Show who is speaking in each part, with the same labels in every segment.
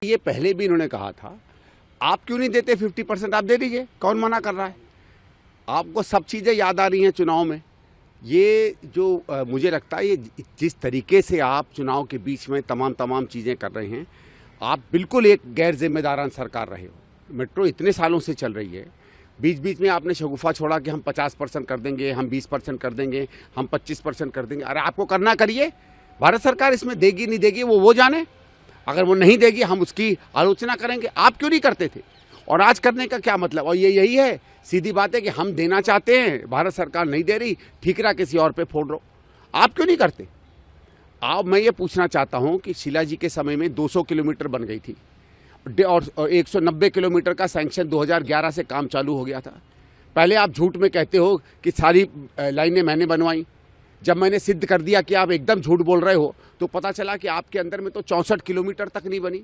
Speaker 1: ये पहले भी इन्होंने कहा था, आप क्यों नहीं देते 50%? आप दे दीजिए, कौन मना कर रहा है? आपको सब चीज़ें याद आ रही हैं चुनाव में। ये जो मुझे लगता है, ये जिस तरीके से आप चुनाव के बीच में तमाम चीज़ें कर रहे हैं, आप बिल्कुल एक गैर जिम्मेदारान सरकार रहे हो। मेट्रो इतने सालों से चल रही है, बीच बीच में आपने शगुफा छोड़ा कि हम 50% कर देंगे, हम 20% कर देंगे, हम 25% कर देंगे। अरे आपको करना करिए, भारत सरकार इसमें देगी नहीं देगी वो जाने। अगर वो नहीं देगी हम उसकी आलोचना करेंगे। आप क्यों नहीं करते थे? और आज करने का क्या मतलब? और ये यही है, सीधी बात है कि हम देना चाहते हैं, भारत सरकार नहीं दे रही, ठीकरा किसी और पे फोड़ दो। आप क्यों नहीं करते? अब मैं ये पूछना चाहता हूं कि शीला जी के समय में 200 किलोमीटर बन गई थी और 190 किलोमीटर का सैंक्शन 2011 से काम चालू हो गया था। पहले आप झूठ में कहते हो कि सारी लाइनें मैंने बनवाई। जब मैंने सिद्ध कर दिया कि आप एकदम झूठ बोल रहे हो, तो पता चला कि आपके अंदर में तो 64 किलोमीटर तक नहीं बनी।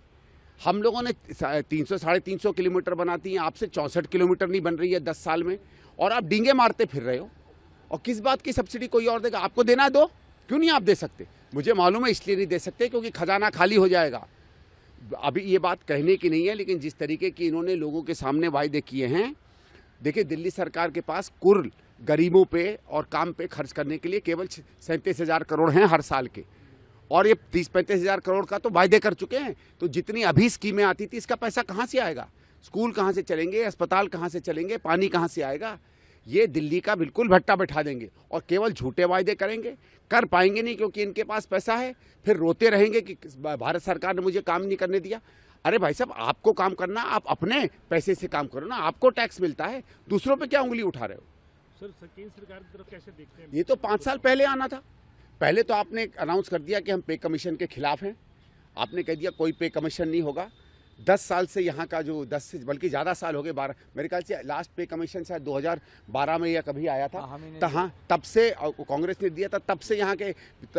Speaker 1: हम लोगों ने 300 साढ़े 300 किलोमीटर बनाती हैं, आपसे 64 किलोमीटर नहीं बन रही है 10 साल में, और आप डींगे मारते फिर रहे हो। और किस बात की सब्सिडी कोई और देगा? आपको देना दो, क्यों नहीं आप दे सकते? मुझे मालूम है इसलिए नहीं दे सकते क्योंकि खजाना खाली हो जाएगा। अभी ये बात कहने की नहीं है, लेकिन जिस तरीके की इन्होंने लोगों के सामने वायदे किए हैं, देखिए दिल्ली सरकार के पास कुल गरीबों पे और काम पे खर्च करने के लिए केवल 37,000 करोड़ हैं हर साल के, और ये 30-35,000 करोड़ का तो वायदे कर चुके हैं। तो जितनी अभी स्कीमें आती थी, इसका पैसा कहाँ से आएगा? स्कूल कहाँ से चलेंगे? अस्पताल कहाँ से चलेंगे? पानी कहाँ से आएगा? ये दिल्ली का बिल्कुल भट्टा बैठा देंगे और केवल झूठे वायदे करेंगे। कर पाएंगे नहीं क्योंकि इनके पास पैसा है, फिर रोते रहेंगे कि भारत सरकार ने मुझे काम नहीं करने दिया। अरे भाई साहब, आपको काम करना, आप अपने पैसे से काम करो ना, आपको टैक्स मिलता है, दूसरों पे क्या उंगली उठा रहे हो?
Speaker 2: सर, केंद्र सरकार की तरफ कैसे देखते हैं?
Speaker 1: ये तो 5 साल पहले आना था। पहले तो आपने अनाउंस कर दिया कि हम पे कमीशन के खिलाफ हैं। आपने कह दिया कोई पे कमीशन नहीं होगा। 10 साल से यहाँ का जो 10 से बल्कि ज़्यादा साल हो गए, 12, मेरे ख्याल से लास्ट पे कमीशन शायद 2012 में या कभी आया था। हाँ, तब से कांग्रेस ने दिया था, तब से यहाँ के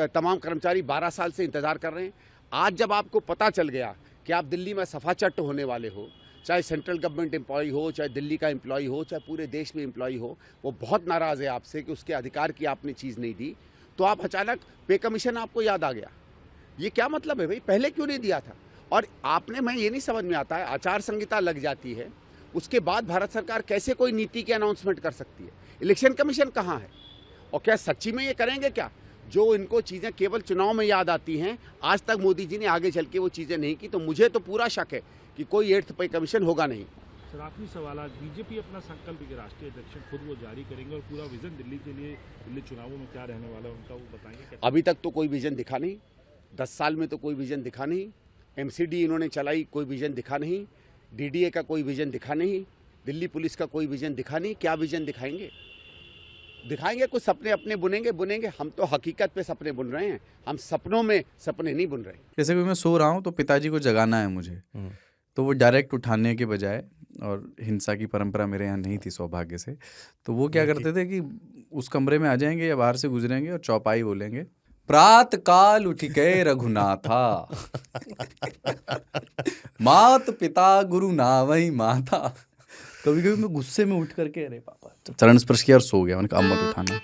Speaker 1: तमाम कर्मचारी 12 साल से इंतज़ार कर रहे हैं। आज जब आपको पता चल गया कि आप दिल्ली में सफाचट होने वाले हो, चाहे सेंट्रल गवर्नमेंट एम्प्लॉय हो, चाहे दिल्ली का एम्प्लॉय हो, चाहे पूरे देश में एम्प्लॉय हो, वो बहुत नाराज़ है आपसे कि उसके अधिकार की आपने चीज़ नहीं दी, तो आप अचानक पे कमीशन आपको याद आ गया। ये क्या मतलब है भाई? पहले क्यों नहीं दिया था? और आपने, मैं ये नहीं समझ में आता है, आचार संहिता लग जाती है, उसके बाद भारत सरकार कैसे कोई नीति की अनाउंसमेंट कर सकती है? इलेक्शन कमीशन कहाँ है? और क्या सच्ची में ये करेंगे क्या? जो इनको चीज़ें केवल चुनाव में याद आती हैं, आज तक मोदी जी ने आगे चल के वो चीज़ें नहीं की, तो मुझे तो पूरा शक है कि कोई 8th पे कमीशन होगा नहीं।
Speaker 2: सर, आखिरी सवाल, आज बीजेपी अपना संकल्प के राष्ट्रीय अध्यक्ष खुद वो जारी करेंगे और पूरा विजन दिल्ली के लिए, दिल्ली चुनावों में क्या रहने वाला है उनका, वो बताएंगे?
Speaker 1: अभी तक तो कोई विजन दिखा नहीं, 10 साल में तो कोई विजन दिखा नहीं। MCD इन्होंने चलाई, कोई विजन दिखा नहीं। DDA का कोई विजन दिखा नहीं। दिल्ली पुलिस का कोई विजन दिखा नहीं। क्या विजन दिखाएंगे? कुछ सपने अपने बुनेंगे। हम तो हकीकत पे सपने बुन रहे हैं, हम सपनों में सपने नहीं बुन रहे।
Speaker 3: जैसे कि मैं सो रहा हूँ तो पिताजी को जगाना है मुझे, तो वो डायरेक्ट उठाने के बजाय, और हिंसा की परंपरा मेरे यहाँ नहीं थी सौभाग्य से, तो वो क्या करते थे कि उस कमरे में आ जाएंगे या बाहर से गुजरेंगे और चौपाई बोलेंगे, प्रात काल उठ के रघुनाथा मात पिता गुरु नावई माता। कभी कभी मैं गुस्से में उठ करके, अरे पापा, तो चरण स्पर्श किया और सो गया। मैंने कहा अब मत उठाना।